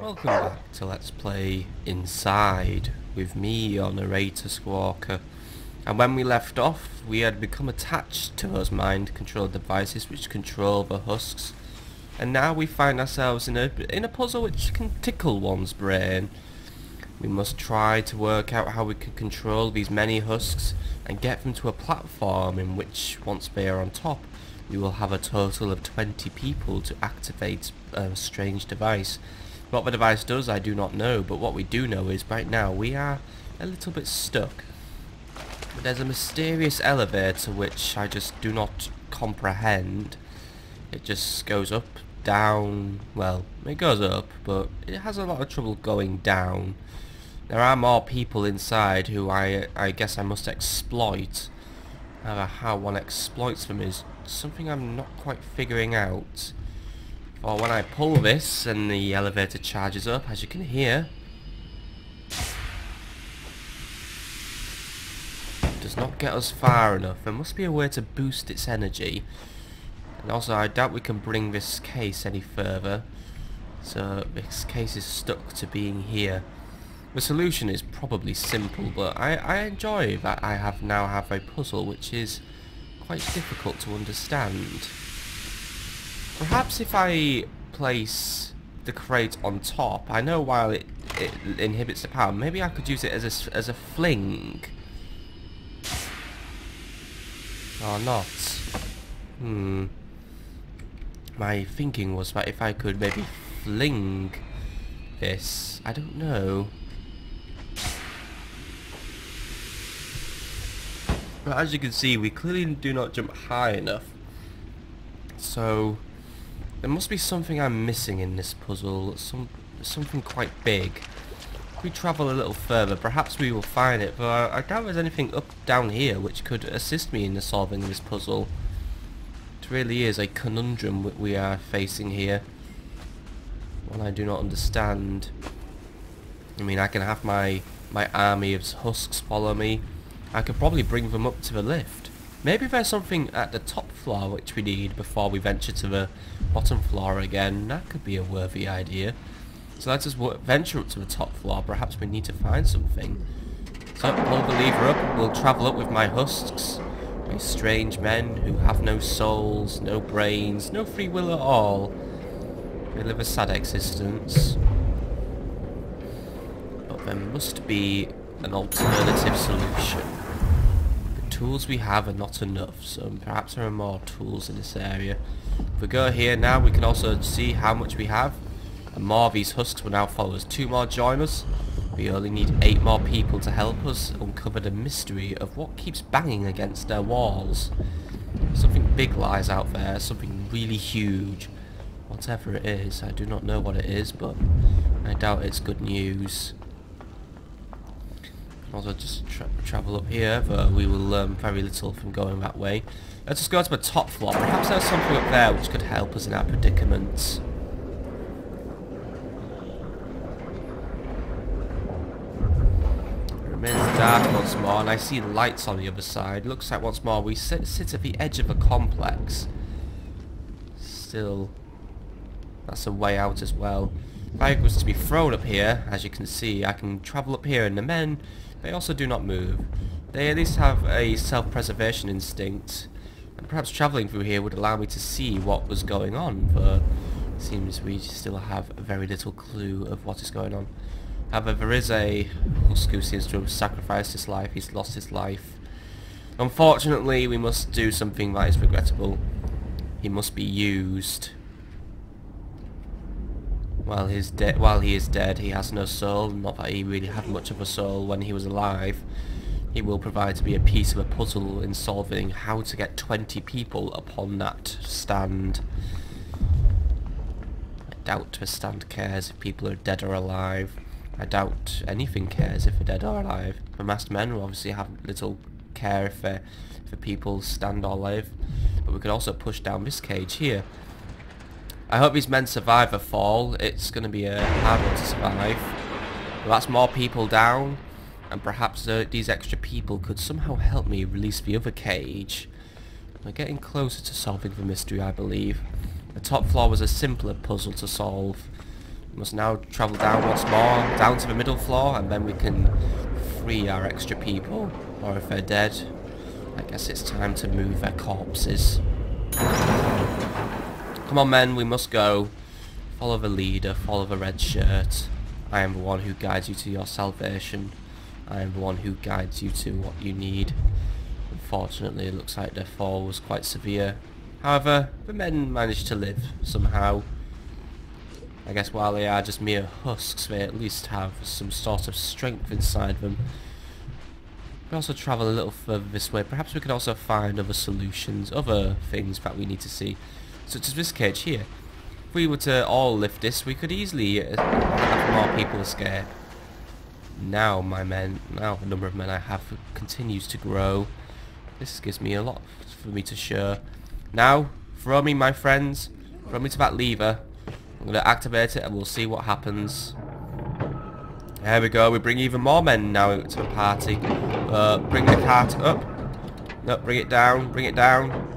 welcome back to Let's Play Inside with me, your narrator Squawker. And when we left off, we had become attached to those mind-controlled devices which control the husks. And now we find ourselves in a puzzle which can tickle one's brain. We must try to work out how we can control these many husks and get them to a platform in which, once they are on top, we will have a total of 20 people to activate a strange device. What the device does I do not know, but what we do know is right now we are a little bit stuck. But there's a mysterious elevator which I just do not comprehend. It just goes up, down, well, it goes up, but it has a lot of trouble going down. There are more people inside who I guess I must exploit. However, how one exploits them is something I'm not quite figuring out. For when I pull this and the elevator charges up, as you can hear, it does not get us far enough. There must be a way to boost its energy. And also I doubt we can bring this case any further. So this case is stuck to being here. The solution is probably simple, but I enjoy that I now have a puzzle which is quite difficult to understand. Perhaps if I place the crate on top, I know while it inhibits the power, maybe I could use it as a fling. Or not. My thinking was that if I could maybe fling this, I don't know. But as you can see, we clearly do not jump high enough. So there must be something I'm missing in this puzzle, something quite big. If we travel a little further, perhaps we will find it, but I doubt there's anything up down here which could assist me in the solving this puzzle. It really is a conundrum we are facing here. One I do not understand. I mean, I can have my army of husks follow me. I could probably bring them up to the lift. Maybe there's something at the top floor which we need before we venture to the bottom floor again. That could be a worthy idea. So let's just venture up to the top floor. Perhaps we need to find something. So pull the lever up. We'll travel up with my husks. My strange men who have no souls, no brains, no free will at all. They live a sad existence. But there must be an alternative solution. The tools we have are not enough, so perhaps there are more tools in this area. If we go here now, we can also see how much we have, and more of these husks will now follow us. 2 more join us. We only need 8 more people to help us uncover the mystery of what keeps banging against their walls. Something big lies out there, something really huge. Whatever it is, I do not know what it is, but I doubt it's good news. Also just travel up here, but we will learn very little from going that way. Let's just go to the top floor. Perhaps there's something up there which could help us in our predicament. It remains dark once more, and I see lights on the other side. Looks like once more we sit at the edge of a complex. Still, that's a way out as well. If I was to be thrown up here, as you can see, I can travel up here, and the men, they also do not move. They at least have a self-preservation instinct, and perhaps travelling through here would allow me to see what was going on, but it seems we still have very little clue of what is going on. However, there is a husk who seems to have sacrificed his life. He's lost his life. Unfortunately, we must do something that is regrettable. He must be used. While he is dead, he has no soul. Not that he really had much of a soul when he was alive. He will provide to be a piece of a puzzle in solving how to get 20 people upon that stand. I doubt the stand cares if people are dead or alive. I doubt anything cares if they're dead or alive. The masked men will obviously have little care if the people stand or live. But we could also push down this cage here. I hope these men survive a fall. It's going to be a hard one to survive. But that's more people down, and perhaps these extra people could somehow help me release the other cage. We're getting closer to solving the mystery, I believe. The top floor was a simpler puzzle to solve. Must now travel down once more, down to the middle floor, and then we can free our extra people. Or if they're dead, I guess it's time to move their corpses. Come on men, we must go. Follow the leader, follow the red shirt. I am the one who guides you to your salvation. I am the one who guides you to what you need. Unfortunately, it looks like their fall was quite severe. However, the men managed to live, somehow. I guess while they are just mere husks, they at least have some sort of strength inside them. We also travel a little further this way. Perhaps we can also find other solutions, other things that we need to see. Such as this cage here. If we were to all lift this, we could easily have more people escape. Now, my men, now the number of men I have continues to grow. This gives me a lot for me to share. Now, throw me, my friends. Throw me to that lever. I'm going to activate it and we'll see what happens. There we go. We bring even more men now to the party. Bring the cart up. No, bring it down. Bring it down.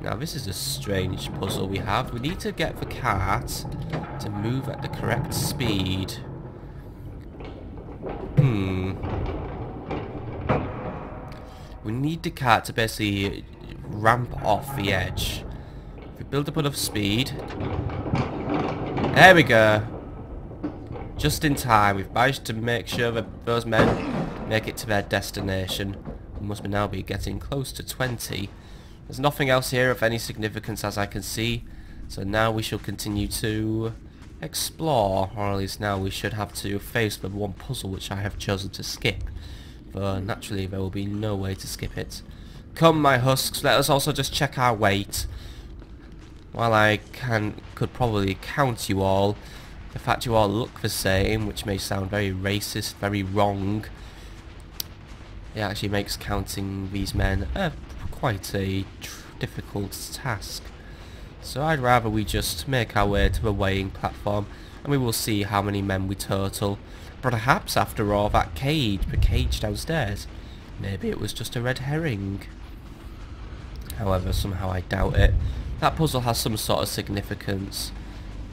Now this is a strange puzzle we have. We need to get the cart to move at the correct speed. We need the cart to basically ramp off the edge. If we build up enough speed. There we go. Just in time. We've managed to make sure that those men make it to their destination. We must now be getting close to 20. There's nothing else here of any significance as I can see. So now we shall continue to explore. Or at least now we should have to face the one puzzle which I have chosen to skip. But naturally there will be no way to skip it. Come my husks, let us also just check our weight. While I could probably count you all, the fact you all look the same, which may sound very racist, very wrong, it actually makes counting these men quite a difficult task. So I'd rather we just make our way to the weighing platform and we will see how many men we total. Perhaps after all the cage downstairs, maybe it was just a red herring. However, somehow I doubt it. That puzzle has some sort of significance.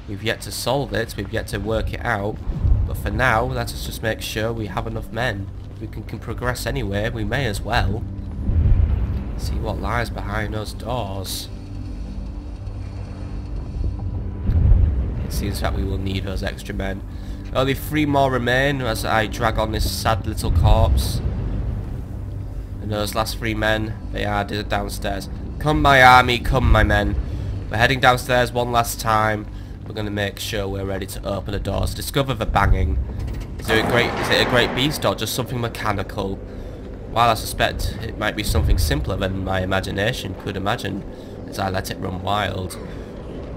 We've yet to solve it, we've yet to work it out, but for now, let us just make sure we have enough men. If we can progress anyway, we may as well. See what lies behind those doors. It seems that we will need those extra men. Only 3 more remain as I drag on this sad little corpse. And those last 3 men, they are downstairs. Come my army, come my men. We're heading downstairs one last time. We're going to make sure we're ready to open the doors. Discover the banging. Is it a great beast or just something mechanical? While I suspect it might be something simpler than my imagination could imagine as I let it run wild,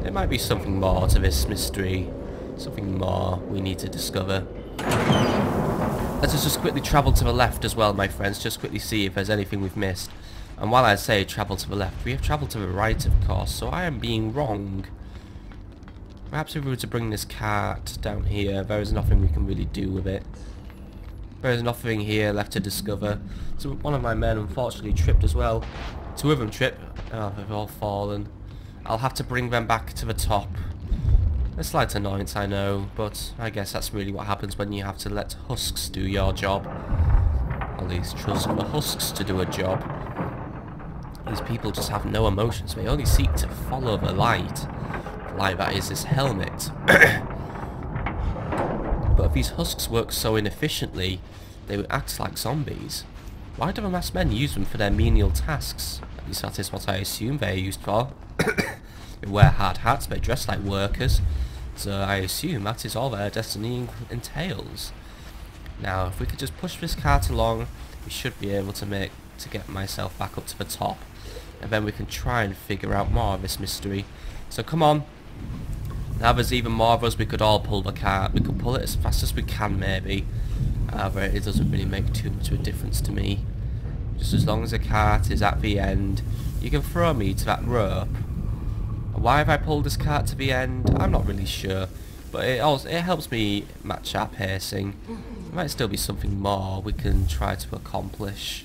there might be something more to this mystery. Something more we need to discover. Let us just quickly travel to the left as well, my friends. Just quickly see if there's anything we've missed. And while I say travel to the left, we have travelled to the right, of course, so I am being wrong. Perhaps if we were to bring this cart down here, there is nothing we can really do with it. There is nothing here left to discover. So one of my men unfortunately tripped as well. 2 of them tripped. Oh, they've all fallen. I'll have to bring them back to the top. A slight annoyance, I know, but I guess that's really what happens when you have to let husks do your job. Or at least trust the husks to do a job. These people just have no emotions. They only seek to follow the light. The light that is this helmet. But if these husks work so inefficiently, they would act like zombies. Why do the masked men use them for their menial tasks? At least that is what I assume they are used for. They wear hard hats, they dress like workers. So I assume that is all their destiny entails. Now, if we could just push this cart along, we should be able to get myself back up to the top. And then we can try and figure out more of this mystery. So come on. Now there's even more of us, we could all pull the cart. We could pull it as fast as we can, maybe. However, it doesn't really make too much of a difference to me. Just as long as the cart is at the end, you can throw me to that rope. Why have I pulled this cart to the end? I'm not really sure. But it helps me match our pacing. There might still be something more we can try to accomplish.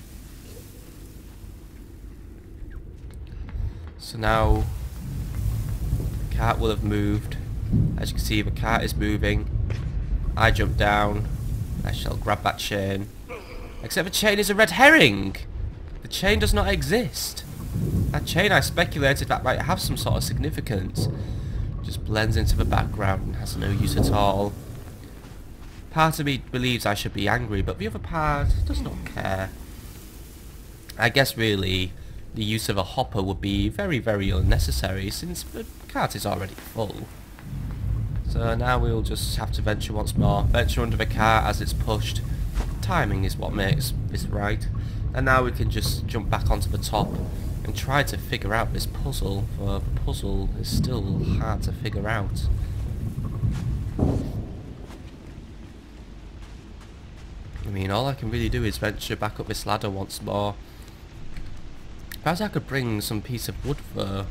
So now, cart will have moved. As you can see, the cart is moving. I jump down. I shall grab that chain. Except the chain is a red herring! The chain does not exist. That chain, I speculated that might have some sort of significance. Just blends into the background and has no use at all. Part of me believes I should be angry, but the other part does not care. I guess really the use of a hopper would be very, very unnecessary since the cart is already full. So now we'll just have to venture once more. Venture under the cart as it's pushed. Timing is what makes this right. And now we can just jump back onto the top and try to figure out this puzzle, for the puzzle is still hard to figure out. I mean, all I can really do is venture back up this ladder once more. Perhaps I could bring some piece of wood though.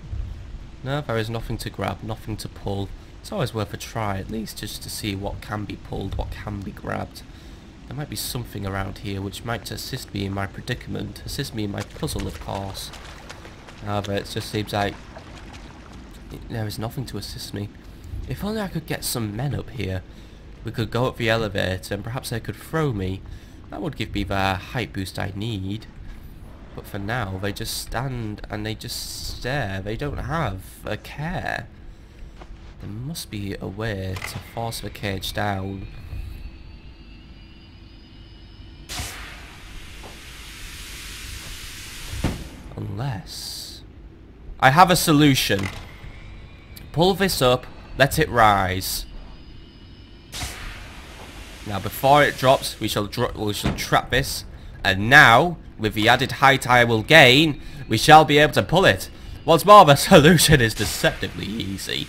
No, there is nothing to grab, nothing to pull. It's always worth a try, at least just to see what can be pulled, what can be grabbed. There might be something around here which might assist me in my predicament, assist me in my puzzle, of course. However, it just seems like there is nothing to assist me. If only I could get some men up here. We could go up the elevator and perhaps they could throw me. That would give me the height boost I need. But for now, they just stand and they just stare. They don't have a care. There must be a way to force the cage down. Unless... I have a solution. Pull this up, let it rise. Now before it drops, we shall trap this. And now, with the added height I will gain, we shall be able to pull it. Once more, the solution is deceptively easy.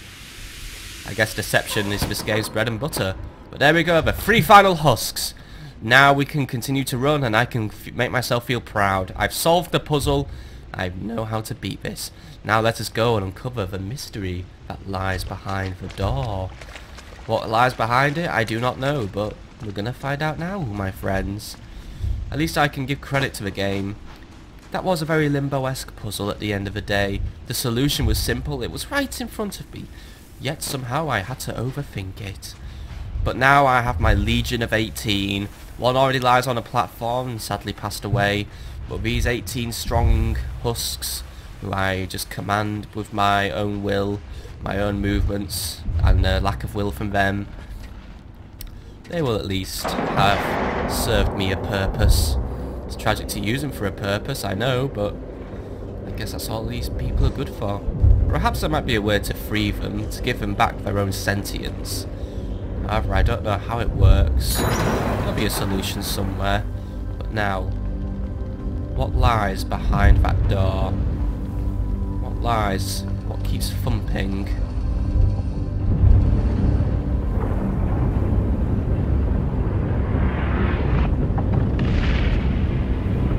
I guess deception is this game's bread and butter. But there we go, the 3 final husks. Now we can continue to run and I can make myself feel proud. I've solved the puzzle. I know how to beat this. Now let us go and uncover the mystery that lies behind the door. What lies behind it, I do not know, but we're gonna find out now, my friends. At least I can give credit to the game. That was a very Limbo-esque puzzle at the end of the day. The solution was simple, it was right in front of me. Yet somehow I had to overthink it. But now I have my legion of 18. One already lies on a platform and sadly passed away. But these 18 strong husks, who I just command with my own will, my own movements, and lack of will from them, they will at least have served me a purpose. It's tragic to use them for a purpose, I know, but I guess that's all these people are good for. Perhaps there might be a way to free them, to give them back their own sentience. However, I don't know how it works. There'll be a solution somewhere. But now, what lies behind that door? What lies? What keeps thumping?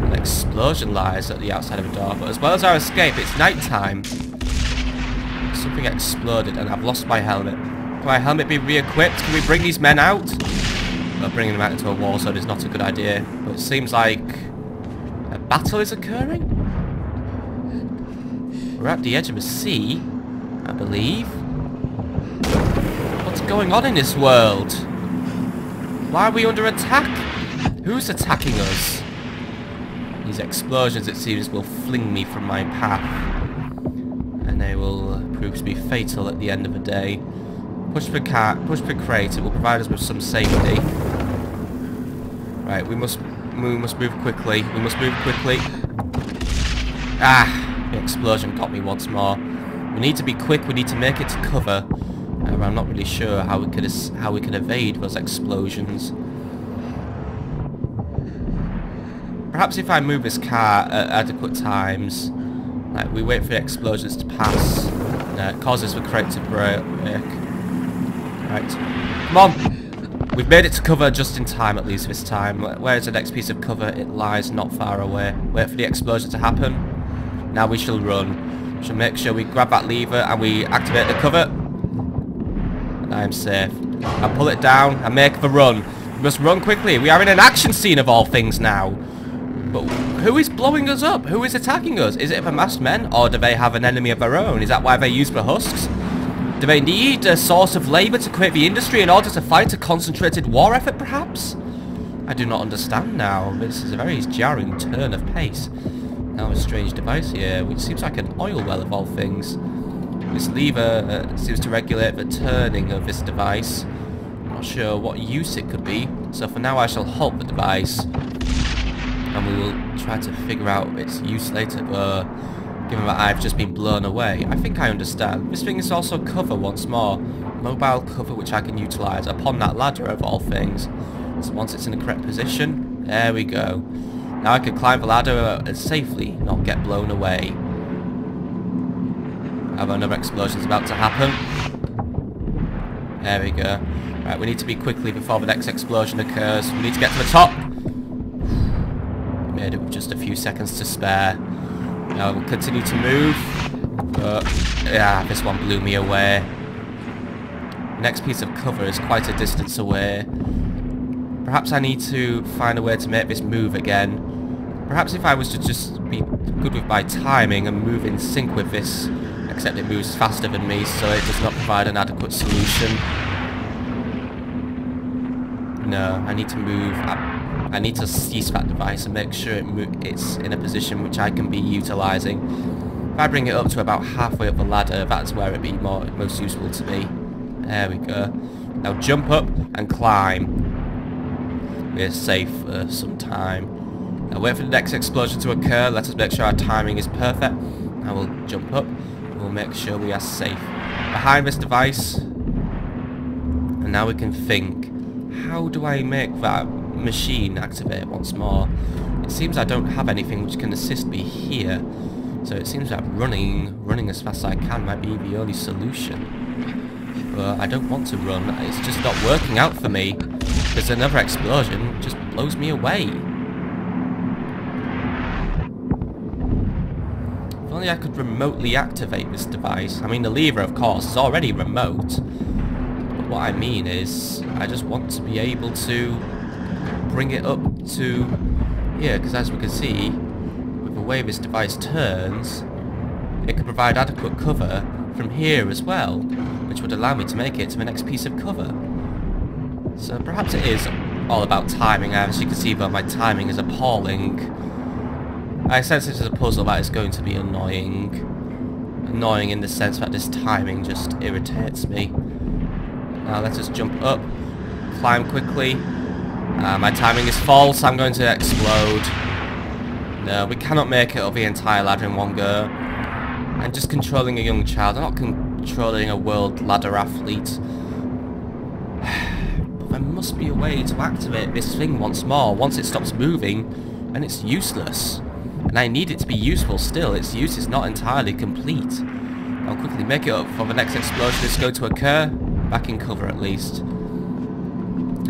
An explosion lies at the outside of the door, but as well as our escape, it's night time. Something exploded and I've lost my helmet. Can my helmet be re-equipped? Can we bring these men out? Well, bringing them out into a war zone is not a good idea. But it seems like a battle is occurring? We're at the edge of a sea, I believe. What's going on in this world? Why are we under attack? Who's attacking us? These explosions, it seems, will fling me from my path. And they will prove to be fatal at the end of the day. Push the crate, it will provide us with some safety. Right, we must move quickly. We must move quickly. Ah! The explosion got me once more. We need to be quick, we need to make it to cover. I'm not really sure how we can evade those explosions. Perhaps if I move this car at adequate times, like we wait for the explosions to pass, and it causes the crate to break. Right, come on! We've made it to cover just in time, at least this time. Where's the next piece of cover? It lies not far away. Wait for the explosion to happen. Now we shall run. We shall make sure we grab that lever and we activate the cover. And I am safe. I pull it down and make the run. We must run quickly. We are in an action scene of all things now. But who is blowing us up? Who is attacking us? Is it the masked men? Or do they have an enemy of their own? Is that why they use the husks? Do they need a source of labour to create the industry in order to fight a concentrated war effort, perhaps? I do not understand now. This is a very jarring turn of pace. Now a strange device here, which seems like an oil well of all things. This lever seems to regulate the turning of this device. I'm not sure what use it could be, so for now I shall halt the device. And we will try to figure out its use later, given that I've just been blown away. I think I understand. This thing is also cover once more. Mobile cover which I can utilise upon that ladder of all things. So once it's in the correct position, there we go. Now I can climb the ladder safely, not get blown away. Another explosion's about to happen. There we go. Right, we need to be quickly before the next explosion occurs. We need to get to the top. Made it with just a few seconds to spare. Now we'll continue to move. But, yeah, this one blew me away. The next piece of cover is quite a distance away. Perhaps I need to find a way to make this move again. Perhaps if I was to just be good with my timing and move in sync with this, except it moves faster than me, so it does not provide an adequate solution. No, I need to move. I need to seize that device and make sure it's in a position which I can be utilising. If I bring it up to about halfway up the ladder, that's where it'd be most useful to me. There we go. Now jump up and climb. We're safe for some time. Now wait for the next explosion to occur. Let us make sure our timing is perfect. Now we'll jump up. We'll make sure we are safe behind this device. And now we can think. How do I make that machine activate once more? It seems I don't have anything which can assist me here. So it seems that running as fast as I can might be the only solution. But I don't want to run. It's just not working out for me. Because another explosion just blows me away. If only I could remotely activate this device. I mean, the lever, of course, is already remote. But what I mean is, I just want to be able to bring it up to here. Because as we can see, with the way this device turns, it could provide adequate cover from here as well, which would allow me to make it to the next piece of cover. So perhaps it is all about timing. As you can see, though, my timing is appalling. I sense it as a puzzle that is going to be annoying. Annoying in the sense that this timing just irritates me. Now let us jump up, climb quickly. My timing is false, I'm going to explode. No, we cannot make it up the entire ladder in one go. I'm just controlling a young child, I'm not controlling a world ladder athlete. There must be a way to activate this thing once more. Once it stops moving, and it's useless. And I need it to be useful still. Its use is not entirely complete. I'll quickly make it up for the next explosion is going to occur. Back in cover at least.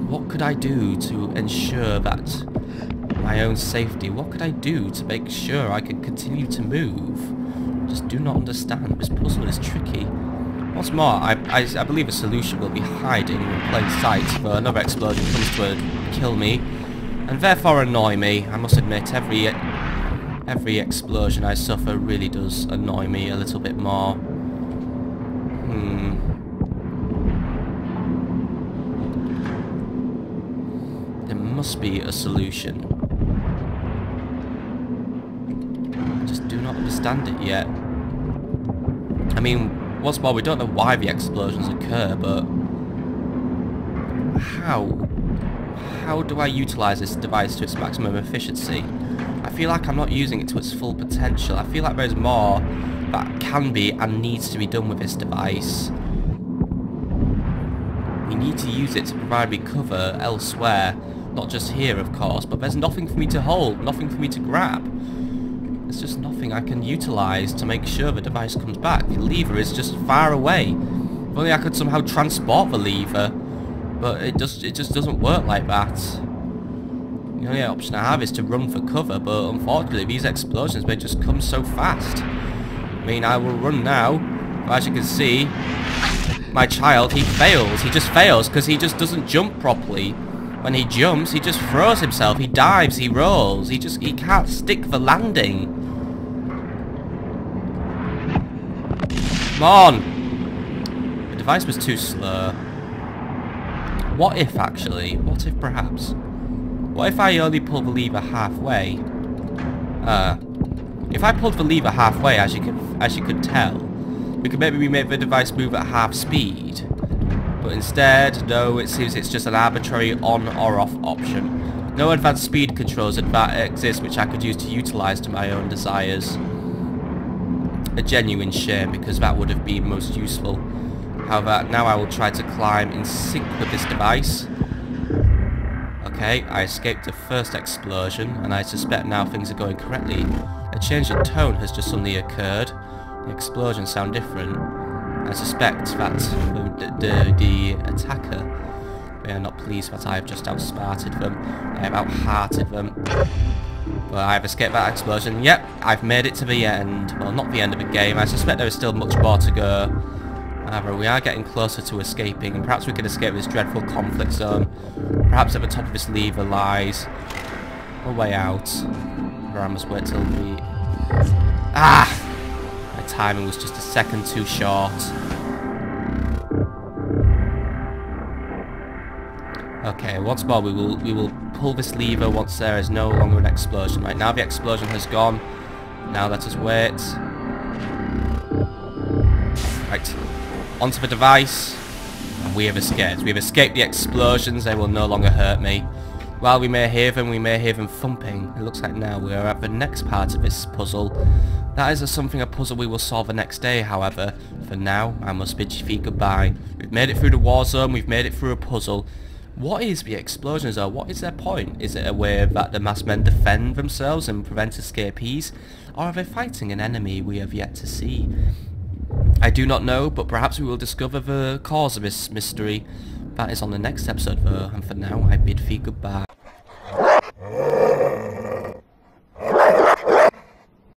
What could I do to ensure that my own safety? What could I do to make sure I can continue to move? I just do not understand. This puzzle is tricky. Once more, I believe a solution will be hiding in plain sight, but another explosion comes to kill me, and therefore annoy me. I must admit, every explosion I suffer really does annoy me a little bit more. There must be a solution. I just do not understand it yet. I mean, once more, we don't know why the explosions occur, but how do I utilise this device to its maximum efficiency? I feel like I'm not using it to its full potential. I feel like there's more that can be and needs to be done with this device. We need to use it to provide me cover elsewhere, not just here, of course, but there's nothing for me to hold, nothing for me to grab. There's just nothing I can utilise to make sure the device comes back. The lever is just far away. If only I could somehow transport the lever, but it just doesn't work like that. The only option I have is to run for cover, but unfortunately these explosions may just come so fast. I mean, I will run now, but as you can see, my child, he fails. He just fails because he just doesn't jump properly. When he jumps, he just throws himself, he dives, he rolls, he can't stick the landing. Come on! device was too slow. What if, actually? What if, perhaps? What if I only pull the lever halfway? If I pulled the lever halfway, as you could tell, we could maybe make the device move at half speed. But instead, no, it seems it's just an arbitrary on or off option. No advanced speed controls exist which I could use to utilise to my own desires. A genuine shame, because that would have been most useful. However, now I will try to climb in sync with this device. Okay, I escaped the first explosion, and I suspect now things are going correctly. A change in tone has just suddenly occurred. The explosions sound different. I suspect that the attacker, they are not pleased that I have just outsmarted them. I have out-hearted them. But I have escaped that explosion. Yep, I've made it to the end. Well, not the end of the game. I suspect there is still much more to go. However, we are getting closer to escaping, and perhaps we can escape this dreadful conflict zone. Perhaps at the top of this lever lies a way out. Or I must wait till the... Ah! My timing was just a second too short. Okay, once more we will pull this lever once there is no longer an explosion. Right, now the explosion has gone. Now let us wait. Right, onto the device. And we have escaped. We have escaped the explosions. They will no longer hurt me. While we may hear them thumping. It looks like now we are at the next part of this puzzle. That is a puzzle we will solve the next day, however. For now, I must bid you goodbye. We've made it through the war zone. We've made it through a puzzle. What is the explosions, though? What is their point? Is it a way that the masked men defend themselves and prevent escapees? Or are they fighting an enemy we have yet to see? I do not know, but perhaps we will discover the cause of this mystery. That is on the next episode, though, and for now I bid thee goodbye.